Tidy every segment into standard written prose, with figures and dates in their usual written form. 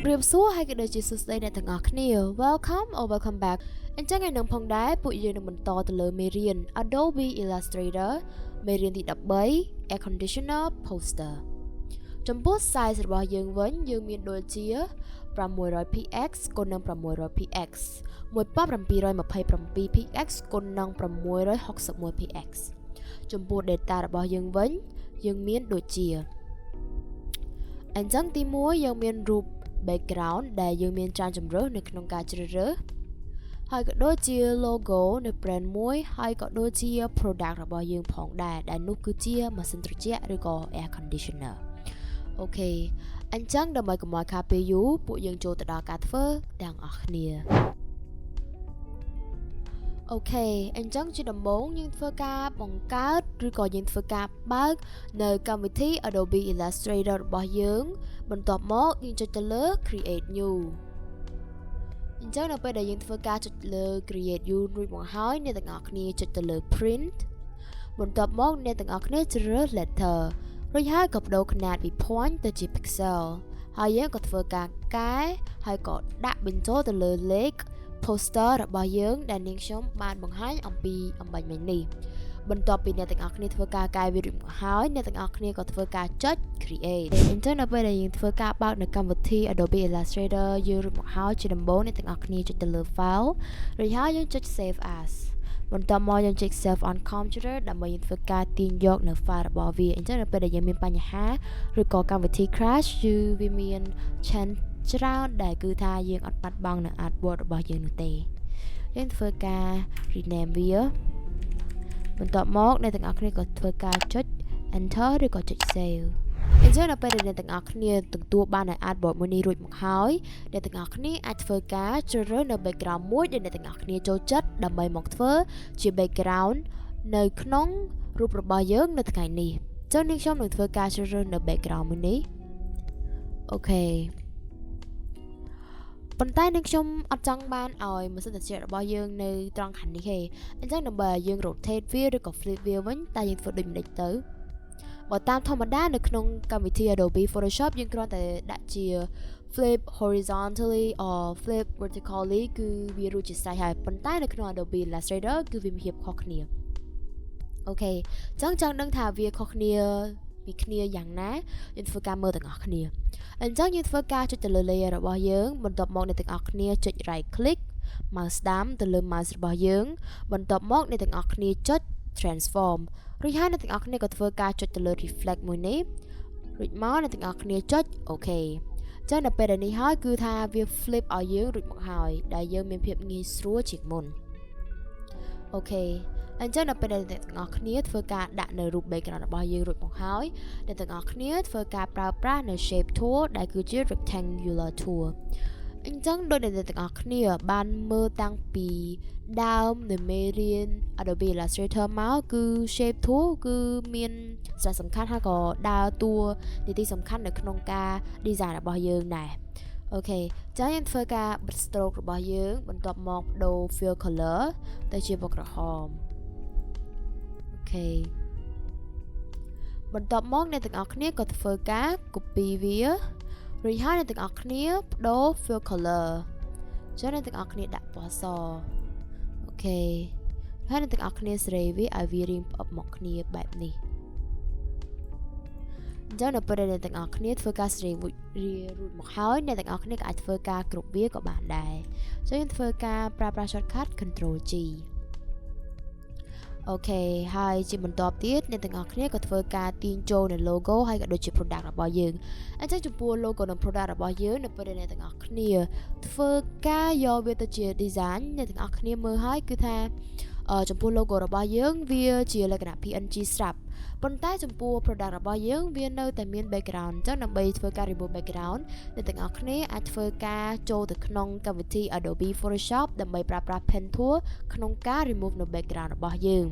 เรียบซัวให้กันโดยจีสุดในแต่งออกเนี่ย welcome or welcome back อันจังไงน้องพงได้ปุ่ยยืนบนต่อตะเลยเมเรียน Adobe Illustrator เมเรียนที่ดับเบิล Air Conditioner Poster จำพวกไซส์របស់យើងវិញយើងមានដូចជា 600px គុណនឹង 600px 1727px គុណនឹង 661px ចំពោះ data របស់យើងវិញយើងមានដូចជាអញ្ចឹងទី1យើងមានរូប background ដែលយើងមានច្រើនជម្រើសនៅក្នុងការជ្រើសរើសហើយក៏ដូចជា logo នៅ brand មួយហើយក៏ដូចជា product របស់យើងផងដែរដែលនោះគឺជាម៉ាស៊ីនត្រជាក់ឬក៏ air conditioner អូខេអញ្ចឹងដើម្បីកុំឲ្យខាតពេលយូរពួកយើងចូលទៅដល់ការធ្វើទាំងអស់គ្នាអូខេអញ្ចឹងជាដំបូងយើងធ្វើការបង្កើតឬក៏យើងធ្វើការបើកនៅកម្មវិធី Adobe Illustrator របស់យើងបន្ទាប់មកយើងចុចទៅលើ Create New អញ្ចឹងនៅពេលដែលយើងធ្វើការចុចលើ Create New រួចមកហើយអ្នកទាំងអស់គ្នាចុចទៅលើ Print បន្ទាប់មកអ្នកទាំងអស់គ្នាជ្រើស Letter រួចហើយក៏បដូរຂະຫນាតពី point ទៅជា pixel ហើយយើងក៏ធ្វើការកែហើយក៏ដាក់បញ្ចូលទៅលើលេខ poster របស់យើងដែលនាងខ្ញុំបានបង្ហាញអំពីអំបញ្ញមិញនេះបន្ទាប់ពីអ្នកទាំងអស់គ្នាធ្វើការកែវារួចមកហើយអ្នកទាំងអស់គ្នាក៏ធ្វើការចុច create អញ្ចឹងនៅពេលដែលយើងធ្វើការបើកនៅកម្មវិធី Adobe Illustrator យើងរួចមកហើយជាដំបូងអ្នកទាំងអស់គ្នាចុចទៅលើ file រួចហើយយើងចុច save as បន្ទាប់មកយើងចុច save on computer ដើម្បីយើងធ្វើការទាញយកនៅ file របស់វាអញ្ចឹងនៅពេលដែលយើងមានបញ្ហាឬក៏កម្មវិធី crash គឺវាមាន chance ច្រើនដែលគឺថាយើងអត់បាត់បង់នៅ artwork របស់យើងនោះទេយើងធ្វើការ rename វាបន្ទាប់មកអ្នកទាំងអស់គ្នាក៏ធ្វើការចុច enter ឬក៏ចុច save អញ្ចឹងនៅពេលដែលអ្នកទាំងអស់គ្នាទទួលបាននៅ artwork មួយនេះរួចមកហើយអ្នកទាំងអស់គ្នាអាចធ្វើការជ្រើសរើសនៅ background មួយដែលអ្នកទាំងអស់គ្នាចូលចិត្តដើម្បីមកធ្វើជា background នៅក្នុងរូបរបស់យើងនៅថ្ងៃនេះអញ្ចឹងនាងខ្ញុំនឹងធ្វើការជ្រើសរើសនៅ background មួយនេះអូខេប៉ុន្តែនាងខ្ញុំអត់ចង់បានឲ្យម៉ាស៊ីនត្រជាក់របស់យើងនៅត្រង់ខាងនេះទេអញ្ចឹងដើម្បីឲ្យយើង rotate វាឬក៏ flip វាវិញតែយើងធ្វើដូចម្ដេចទៅបើតាមធម្មតានៅក្នុងកម្មវិធី Adobe Photoshop យើងគ្រាន់តែដាក់ជា flip horizontally or flip vertically គឺវារួចជាស្រេចហើយប៉ុន្តែនៅក្នុង Adobe Illustrator គឺវាមានភាពខុសគ្នាអូខេអញ្ចឹងចង់ដឹងថាវាខុសគ្នាពីគ្នាយ៉ាងណាយើងធ្វើការមើលទាំងអស់គ្នាអញ្ចឹងយើងធ្វើការចុចទៅលើ layer របស់យើងបន្ទាប់មកអ្នកទាំងអស់គ្នាចុច right click mouse ស្ដាំទៅលើ mouse របស់យើងបន្ទាប់មកអ្នកទាំងអស់គ្នាចុច transform រួចហើយអ្នកទាំងអស់គ្នាក៏ធ្វើការចុចទៅលើ reflect មួយនេះរួចមកអ្នកទាំងអស់គ្នាចុច OK អញ្ចឹងដល់ពេលនេះហើយគឺថាវា flip ឲ្យយើងរួចមកហើយដែលយើងមានភាពងាយស្រួលជាងមុនអូខេអញ្ចឹងដល់ពេលដែលអ្នកទាំងអស់គ្នាធ្វើការដាក់នៅរូប background របស់យើងរួចមកហើយអ្នកទាំងអស់គ្នាធ្វើការប្រើប្រាស់នៅ shape tool ដែលគឺជា rectangular tool អញ្ចឹងដោយអ្នកទាំងអស់គ្នាបានមើលតាំងពីដើមនៃមេរៀន Adobe Illustrator មកគឺ shape tool គឺមានសារៈសំខាន់ហើយក៏ដើរតួនាទីសំខាន់នៅក្នុងការ design របស់យើងដែរអូខេចា៎យើងធ្វើការបិទ stroke របស់យើងបន្ទាប់មកបដូរ fill color ទៅជាពណ៌ក្រហមអូខេបន្ទាប់មកអ្នកទាំងអស់គ្នាក៏ធ្វើការ copy វារួចហើយអ្នកទាំងអស់គ្នាបដូរ fill color ចឹងអ្នកទាំងអស់គ្នាដាក់ពណ៌សអូខេហើយអ្នកទាំងអស់គ្នាសេរីវាឲ្យវារៀងផ្អឹបមកគ្នាបែបនេះអញ្ចឹងនៅពេលដែលអ្នកទាំងអស់គ្នាធ្វើការសេរីរួចមកហើយអ្នកទាំងអស់គ្នាក៏អាចធ្វើការគ្រប់វាក៏បានដែរចឹងយើងធ្វើការប្រើប្រាស់ shortcut Ctrl G អូខេហើយជាបន្តទៀតអ្នកទាំងអស់គ្នាក៏ធ្វើការទាញចូលនៅ logo ហើយក៏ដូចជា product របស់យើងអញ្ចឹងចំពោះ logo និង product របស់យើងនៅពេលដែលអ្នកទាំងអស់គ្នាធ្វើការយកវាទៅជា design អ្នកទាំងអស់គ្នាមើលហើយគឺថាចំពោះ logo របស់យើងវាជាលក្ខណៈ PNG ស្រាប់ប៉ុន្តែចំពោះ product របស់យើងវានៅតែមាន background អញ្ចឹងដើម្បីធ្វើការ remove background អ្នកទាំងអស់គ្នាអាចធ្វើការចូលទៅក្នុងកម្មវិធី Adobe Photoshop ដើម្បីប្រើប្រាស់ pen tool ក្នុងការ remove នៅ background របស់យើង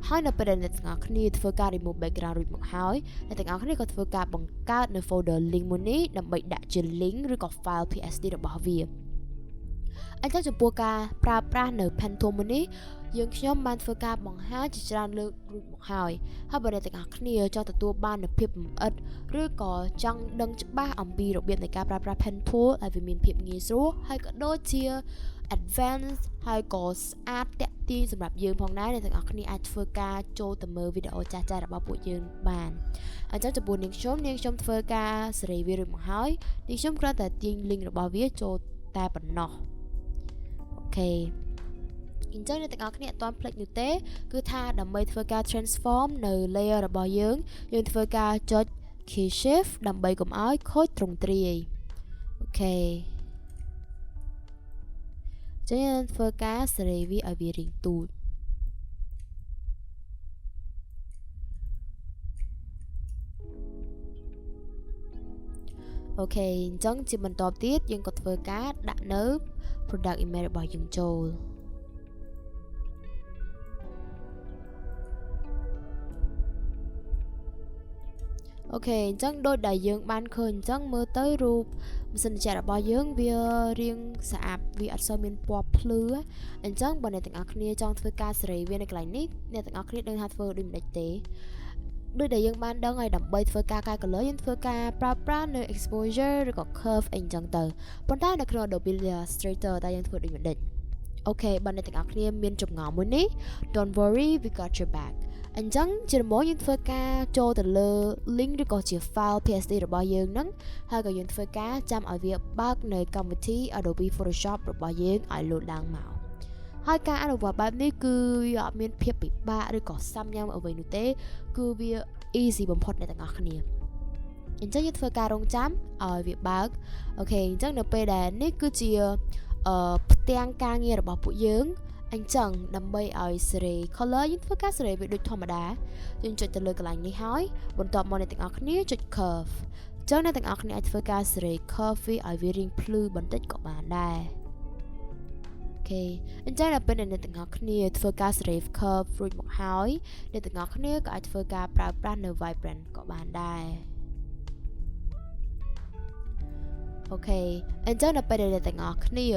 ហើយនៅពេលដែលអ្នកទាំងអស់គ្នាធ្វើការ remove background រួចមកហើយអ្នកទាំងអស់គ្នាក៏ធ្វើការបង្កើតនៅ folder link មួយនេះដើម្បីដាក់ជា link ឬក៏ file PSD របស់វា អញ្ចឹងចំពោះការប្រើប្រាស់នៅ pen tool មួយនេះយើងខ្ញុំបានធ្វើការបង្ហាញជាច្រើនលើករួចមកហើយបើអ្នកទាំងអស់គ្នាចង់ទទួលបាននូវភាពលម្អិតឬក៏ចង់ដឹងច្បាស់អំពីរបៀបនៃការប្រើប្រាស់ pen tool ឲ្យវាមានភាពងាយស្រួលហើយក៏ដូចជា advanced ហើយក៏ស្អាតតាក់ទាញសម្រាប់យើងផងដែរអ្នកទាំងអស់គ្នាអាចធ្វើការចូលទៅមើលវីដេអូចាស់ៗរបស់ពួកយើងបានអញ្ចឹងចំពោះនាងខ្ញុំធ្វើការសេរីវារួចមកហើយនាងខ្ញុំគ្រាន់តែទាញ link របស់វាចូលតែប៉ុណ្ណោះអូខេអញ្ចឹងអ្នកទាំងអស់គ្នាអត់ទាន់ភ្លេចនោះទេគឺថាដើម្បីធ្វើការ transform នៅ layer របស់យើងធ្វើការចុច key shift ដើម្បីកុំឲ្យខូចទ្រង់ទ្រាយអូខេចឹងយើងធ្វើការសេរីវាឲ្យវារៀងទូចអូខេអញ្ចឹងជាបន្តទៀតយើងក៏ធ្វើការដាក់នៅ product image របស់យើងចូលអូខេអញ្ចឹងដូចដែលយើងបានឃើញអញ្ចឹងមើលទៅរូបម៉ាស៊ីនត្រជាក់របស់យើងវារៀងស្អាតវាអត់សូវមានពណ៌ភ្លឺអញ្ចឹងបើអ្នកទាំងអស់គ្នាចង់ធ្វើការសេរីវានៅកន្លែងនេះអ្នកទាំងអស់គ្នាដឹងថាធ្វើដូចម្ដេចទេដូចដែលយើងបានដឹងហើយដើម្បីធ្វើការកែ color យើងធ្វើការប្រើប្រាស់នៅ exposure ឬក៏ curve អីចឹងទៅប៉ុន្តែនៅក្នុង Adobe Illustrator តែយើងធ្វើដូចម្ដេចអូខេបើអ្នកទាំងអស់គ្នាមានចម្ងល់មួយនេះ don't worry we got your back អញ្ចឹងជាដំបូងយើងធ្វើការចូលទៅលើ link ឬក៏ជា file PSD របស់យើងហ្នឹងហើយក៏យើងធ្វើការចាំឲ្យវាបើកនៅកម្មវិធី Adobe Photoshop របស់យើងឲ្យ load ឡើងមកហើយការអនុវត្តបែបនេះគឺវាអត់មានភាពពិបាកឬក៏សាំញ៉ាំអ្វីនោះទេគឺវា easy បំផុតអ្នកទាំងអស់គ្នាអញ្ចឹងយើងធ្វើការរងចាំឲ្យវាបើកអូខេអញ្ចឹងនៅពេលដែលនេះគឺជាផ្ទាំងការងាររបស់ពួកយើងអញ្ចឹងដើម្បីឲ្យសេរី color យើងធ្វើការសេរីវាដូចធម្មតាយើងចុចទៅលើកន្លែងនេះហើយបន្ទាប់មកអ្នកទាំងអស់គ្នាចុច curve អញ្ចឹងអ្នកទាំងអស់គ្នាអាចធ្វើការសេរី curve វាឲ្យវារៀងភ្លឺបន្តិចក៏បានដែរអូខេអញ្ចឹងដល់ពេលអ្នកទាំងអស់គ្នាធ្វើការ save curve រួចមកហើយអ្នកទាំងអស់គ្នាក៏អាចធ្វើការប្រើប្រាស់នៅ vibrant ក៏បានដែរអូខេអញ្ចឹងដល់ពេលអ្នកទាំងអស់គ្នា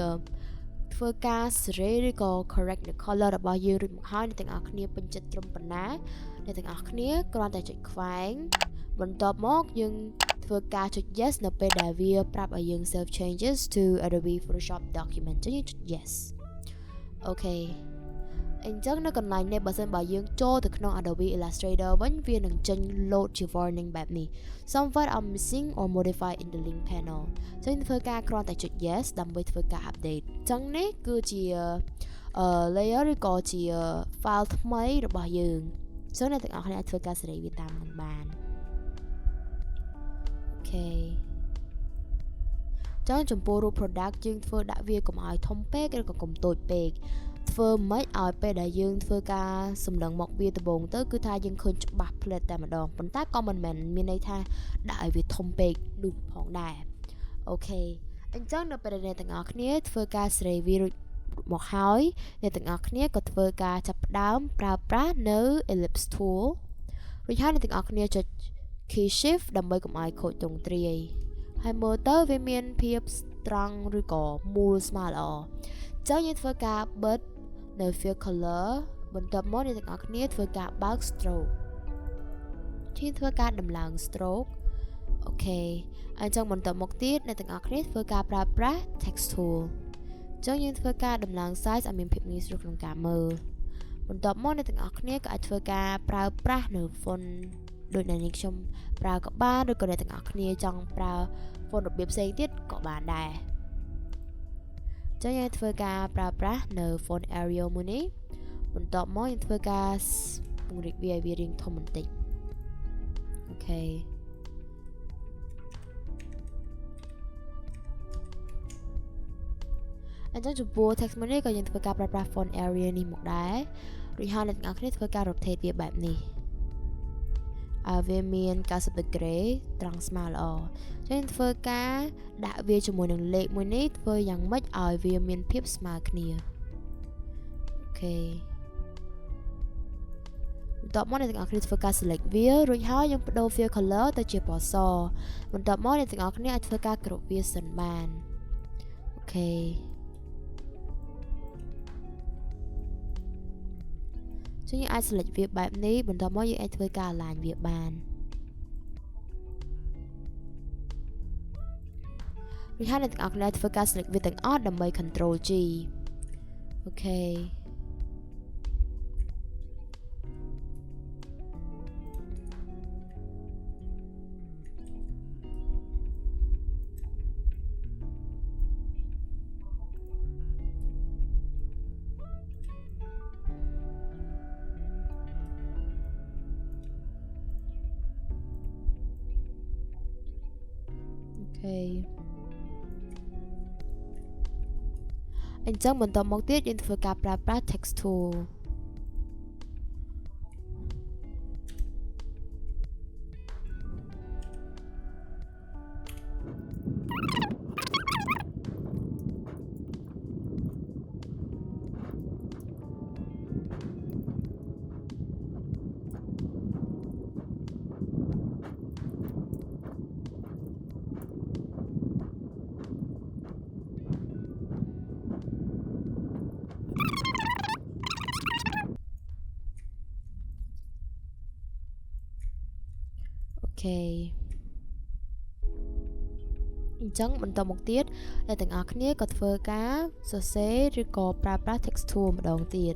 ធ្វើការ save ឬក៏ correct នៅ color របស់យើងរួចមកហើយអ្នកទាំងអស់គ្នាពេញចិត្តត្រឹមប៉ុណ្ណាអ្នកទាំងអស់គ្នាគ្រាន់តែចុចខ្វែងបន្ទាប់មកយើងធ្វើការចុច yes នៅពេលដែលវាប្រាប់ឲ្យយើង save changes to Adobe Photoshop document ចឹងយើងចុច yes អូខេអញ្ចឹងនៅកន្លែងនេះបើសិនបើយើងចូលទៅក្នុង Adobe Illustrator វិញវានឹងចេញ load ជា warning បែបនេះ Some files are missing or modified in the link panel ចឹងធ្វើការគ្រាន់តែចុច yes ដើម្បីធ្វើការ update ចឹងនេះគឺជា layer ឬក៏ជា file ថ្មីរបស់យើងចឹងអ្នកទាំងអស់គ្នាអាចធ្វើការសេរីវាតាមនឹងបានអូខេចឹងចំពោះរូប product យើងធ្វើដាក់វាកុំឲ្យធំពេកឬក៏កុំតូចពេកធ្វើមិនឲ្យពេលដែលយើងធ្វើការសម្លឹងមកវាដំបូងទៅគឺថាយើងឃើញច្បាស់ផ្លែតតែម្ដងប៉ុន្តែក៏មិនមែនមានន័យថាដាក់ឲ្យវាធំពេកនោះផងដែរអូខេអញ្ចឹងនៅពេលដែលអ្នកទាំងអស់គ្នាធ្វើការសេរីវារួចមកហើយអ្នកទាំងអស់គ្នាក៏ធ្វើការចាប់ផ្ដើមប្រើប្រាស់នៅ ellipse tool រួចហើយអ្នកទាំងអស់គ្នាចុច key shift ដើម្បីកុំឲ្យខូចទ្រង់ទ្រាយហើយមើលទៅវាមានភាពត្រង់ឬក៏មូលស្មើល្អអញ្ចឹងយើងធ្វើការបិទនៅ fill color បន្ទាប់មកអ្នកទាំងអស់គ្នាធ្វើការបើក stroke ជាធ្វើការដំឡើង stroke អូខេអញ្ចឹងបន្ទាប់មកទៀតអ្នកទាំងអស់គ្នាធ្វើការប្រើប្រាស់ text tool អញ្ចឹងយើងធ្វើការដំឡើង size ឲ្យមានភាពងាយស្រួលក្នុងការមើលបន្ទាប់មកអ្នកទាំងអស់គ្នាក៏អាចធ្វើការប្រើប្រាស់នៅ font ដូចដែលខ្ញុំប្រើក៏បានឬក៏អ្នកទាំងអស់គ្នាចង់ប្រើ font របៀបផ្សេងទៀតក៏បានដែរចឹងយើងធ្វើការប្រើប្រាស់នៅ font Arial មួយនេះបន្ទាប់មកយើងធ្វើការពង្រីកវាឲ្យវារៀងធំបន្តិចអូខេអញ្ចឹងចំពោះ text មួយនេះក៏យើងធ្វើការប្រើប្រាស់ font Arial នេះមកដែររួចហើយអ្នកទាំងអស់គ្នាធ្វើការ rotate វាបែបនេះវាមាន90 degree ត្រង់ស្មើល្អចឹងធ្វើការដាក់វាជាមួយនឹងលេខមួយនេះធ្វើយ៉ាងម៉េចឲ្យវាមានភាពស្មើគ្នាអូខេបន្ទាប់មកអ្នកទាំងអស់គ្នាធ្វើការ select វារួចហើយយើងបដូរ fill color ទៅជាពណ៌សបន្ទាប់មកអ្នកទាំងអស់គ្នាអាចធ្វើការគ្រប់វាសិនបានអូខេ ចឹងយើងអាច select វាបែបនេះបន្ទាប់មកយើងអាចធ្វើការ align វាបានឬហើយអ្នកទាំងអស់គ្នាធ្វើការ select វាទាំងអស់ដើម្បី Control G អូខេអញ្ចឹងបន្តមកទៀតយើងធ្វើការប្រើប្រាស់ text toolអញ្ចឹងបន្តមកទៀតអ្នកទាំងអស់គ្នាក៏ធ្វើការសរសេរឬក៏ប្រើប្រាស់ text tool ម្ដងទៀត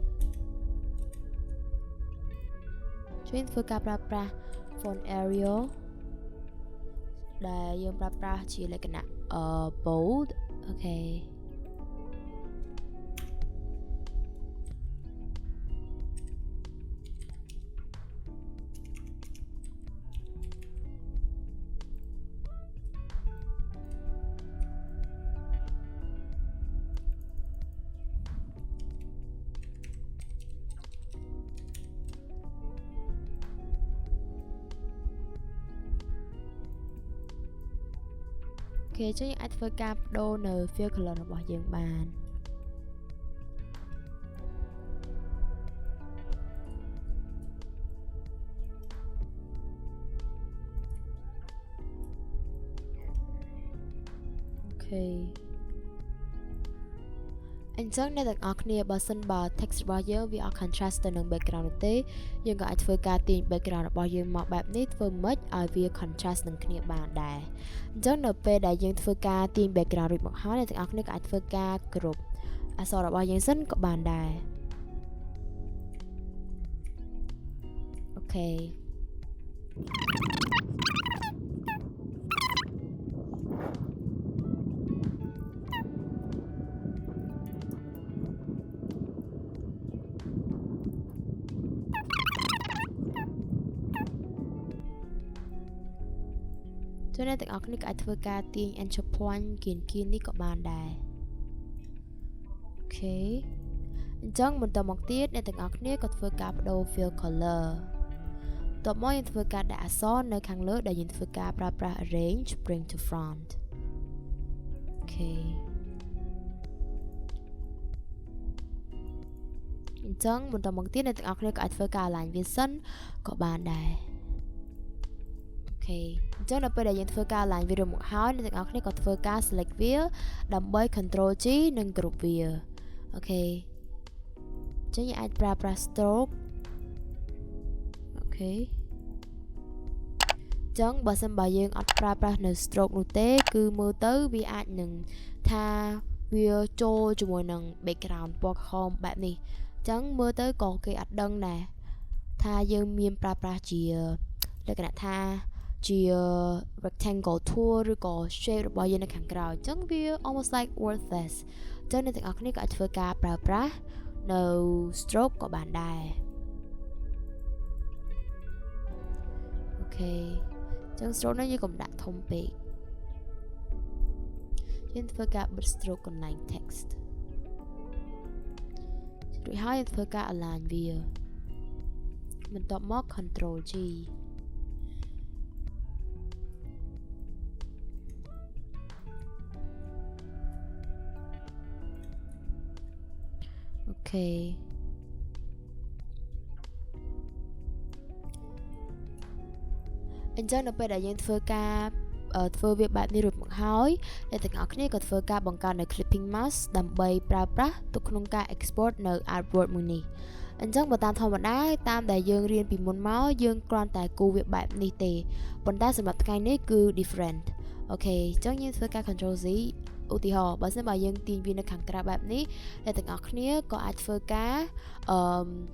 ជួយធ្វើការប្រើប្រាស់ font Arial ដែលយើងប្រើប្រាស់ជាលក្ខណៈ bold អូខេគេជួយអាចធ្វើការបដូរនៅ fill color របស់យើងបានអូខេអញ្ចឹងអ្នកទាំងអស់គ្នាបើសិនបើ text របស់យើងវាអត់ contrast ទៅនឹង background នោះទេយើងក៏អាចធ្វើការទាញ background របស់យើងមកបែបនេះធ្វើម៉េចឲ្យវា contrast នឹងគ្នាបានដែរអញ្ចឹងនៅពេលដែលយើងធ្វើការទាញ background រួចមកហើយអ្នកទាំងអស់គ្នាក៏អាចធ្វើការគ្រប់អក្សររបស់យើងសិនក៏បានដែរអូខេអ្នកទាំងអស់គ្នាក៏អាចធ្វើការទាញ Enter Point គៀននេះក៏បានដែរអូខេអញ្ចឹងបន្តមកទៀតអ្នកទាំងអស់គ្នាក៏ធ្វើការបដូរ Fill Color តបមកយើងធ្វើការដាក់អក្សរនៅខាងលើដែលយើងធ្វើការប្រើប្រាស់ Arrange Bring to Front អូខេអញ្ចឹងបន្តមកទៀតអ្នកទាំងអស់គ្នាក៏អាចធ្វើការ Align វាសិនក៏បានដែរអញ្ចឹងនៅពេលដែលយើងធ្វើការ align វារួចមកហើយអ្នកទាំងអស់គ្នាក៏ធ្វើការ select វាដើម្បី Control G និងគ្រប់វាអូខេអញ្ចឹងយើងអាចប្រើប្រាស់ stroke អូខេអញ្ចឹងបើសិនបើយើងអត់ប្រើប្រាស់នៅ stroke នោះទេគឺមើលទៅវាអាចនឹងថាវាចូលជាមួយនឹង background ពណ៌ក្រហមបែបនេះអញ្ចឹងមើលទៅក៏គេអត់ដឹងដែរថាយើងមានប្រើប្រាស់ជាលក្ខណៈថាជា rectangle tool ឬក៏ shape របស់យើងនៅខាងក្រោយអញ្ចឹងវា almost like worthless អញ្ចឹងអ្នកទាំងអស់គ្នាក៏អាចធ្វើការប្រើប្រាស់នៅ stroke ក៏បានដែរអូខេអញ្ចឹង stroke នេះយើងកុំដាក់ធំពេកយើងធ្វើការបិទ stroke កន្លែង text រួចហើយយើងធ្វើការ align វាបន្ទាប់មក Control Gអូខេអញ្ចឹងនៅពេលដែលយើងធ្វើការធ្វើវាបែបនេះរួចមកហើយអ្នកទាំងអស់គ្នាក៏ធ្វើការបង្កើតនៅ clipping mask ដើម្បីប្រើប្រាស់ទុកក្នុងការ export នៅ artwork មួយនេះអ អញ្ចឹងបើតាមធម្មតាតាមដែលយើងរៀនពីមុនមកយើងគ្រាន់តែគូវាបែបនេះទេប៉ុន្តែសម្រាប់ថ្ងៃនេះគឺ different អូខេអញ្ចឹងយើងធ្វើការ control Z ឧទាហរណ៍បើសិនបើយើងទាញវានៅខាងក្រៅបែបនេះអ្នកទាំងអស់គ្នាក៏អាចធ្វើការ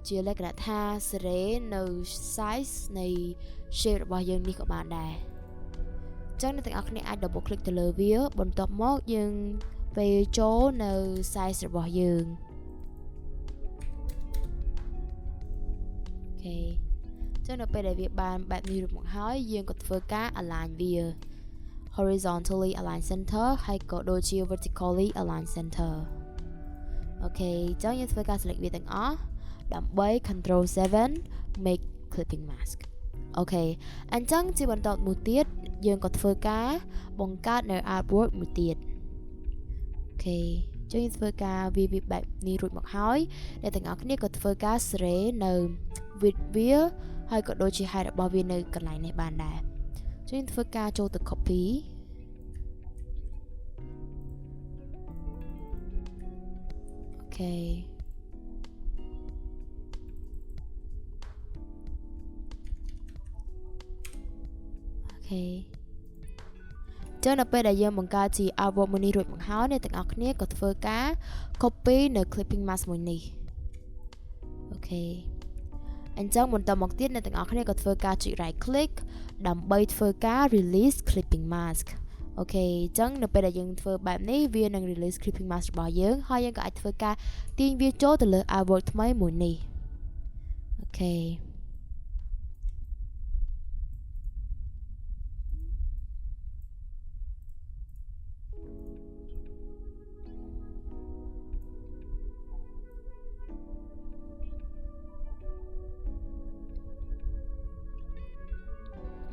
ជាលក្ខណៈថា សេនៅ size នៃ shape របស់យើងនេះក៏បានដែរអញ្ចឹងអ្នកទាំងអស់គ្នាអាច double click ទៅលើវាបន្ទាប់មកយើងពេលចូលនៅ size របស់យើងអូខេចឹងនៅពេលដែលវាបានបែបនេះរួចមកហើយយើងក៏ធ្វើការ align វា horizontally align center ហើយក៏ដូចជា vertically align center អូខេចឹងយើងធ្វើការ select វាទាំងអស់ដើម្បី control 7 make clipping mask អូខេអញ្ចឹងជាបន្តមួយទៀតយើងក៏ធ្វើការបង្កើតនៅ artwork មួយទៀតអូខេចឹងយើងធ្វើការវាបែបនេះរួចមកហើយអ្នកទាំងអស់គ្នាក៏ធ្វើការសេរីនៅ width វាហើយក៏ដូចជា height របស់វានៅកន្លែងនេះបានដែរចឹងធ្វើការចូលទៅ copy អូខេចឹងនៅពេលដែលយើងបង្កើតជា artwork មួយនេះរួចមកហើយអ្នកទាំងអស់គ្នាក៏ធ្វើការ copy នៅ clipping mask មួយនេះអូខេអញ្ចឹងបន្តមកទៀតអ្នកទាំងអស់គ្នាក៏ធ្វើការចុច right click ដើម្បីធ្វើការ release clipping mask អូខេអញ្ចឹងនៅពេលដែលយើងធ្វើបែបនេះវានឹង release clipping mask របស់យើងហើយយើងក៏អាចធ្វើការទាញវាចូលទៅលើ artwork ថ្មីមួយនេះអូខេ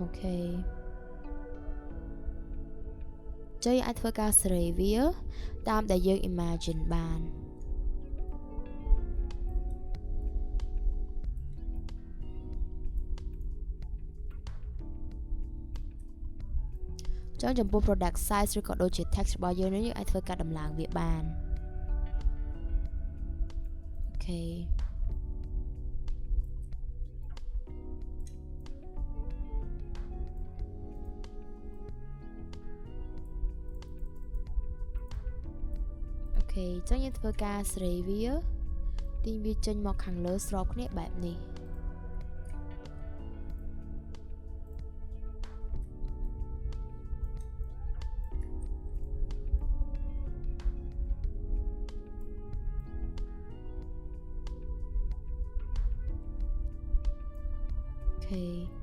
អូខេចុយអាចធ្វើការសេរីវាតាមដែលយើង imagine បានចឹងចំពោះ product size ឬក៏ដូចជា text របស់យើងនេះយើងអាចធ្វើការដំឡើងវាបានអូខេអូខេចឹងយើងធ្វើការសេរីវាទាញវាចេញមកខាងលើស្របគ្នាបែបនេះអូខេ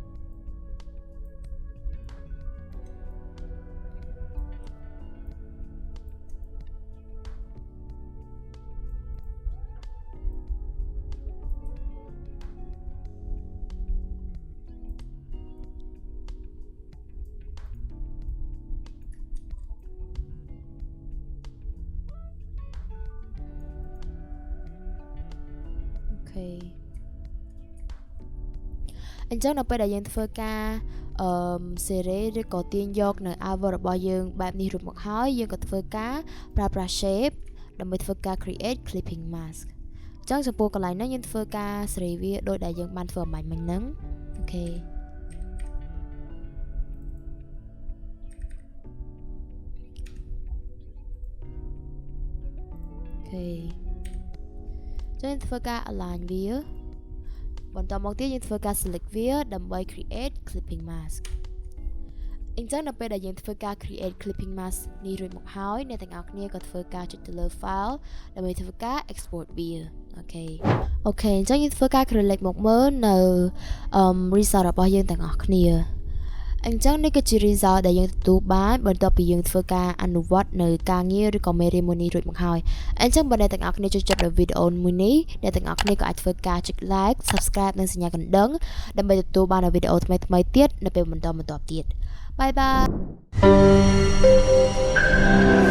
អញ្ចឹងនៅពេលដែលយើងធ្វើការសេរីឬក៏ទាញយកនៅ artwork របស់យើងបែបនេះរួចមកហើយយើងក៏ធ្វើការប្រើប្រាស់ shape ដើម្បីធ្វើការ create clipping mask អញ្ចឹងចំពោះកន្លែងនេះយើងធ្វើការសេរីវាដោយដែលយើងបានធ្វើអំបញ្ញមិញហ្នឹងអូខេចឹងធ្វើការ align វាបន្តមកទៀតយើងធ្វើការ select វាដើម្បី create clipping mask អញ្ចឹងនៅពេលដែលយើងធ្វើការ create clipping mask នេះរួចមកហើយអ្នកទាំងអស់គ្នាក៏ធ្វើការចុចទៅលើ file ដើម្បីធ្វើការ export វាអូខេអញ្ចឹងយើងធ្វើការ select មកមើលនៅ result របស់យើងទាំងអស់គ្នាអញ្ចឹងនេះគឺជា result ដែលយើងទទួលបានបន្ទាប់ពីយើងធ្វើការអនុវត្តនៅការងារឬក៏មេរៀនមួយនេះរួចមកហើយអញ្ចឹងបើអ្នកទាំងអស់គ្នាចូលចិត្តដល់វីដេអូមួយនេះអ្នកទាំងអស់គ្នាក៏អាចធ្វើការចុច like subscribe និងសញ្ញាកណ្ដឹងដើម្បីទទួលបាននូវវីដេអូថ្មីៗទៀតនៅពេលបន្តទៀតបាយបាយ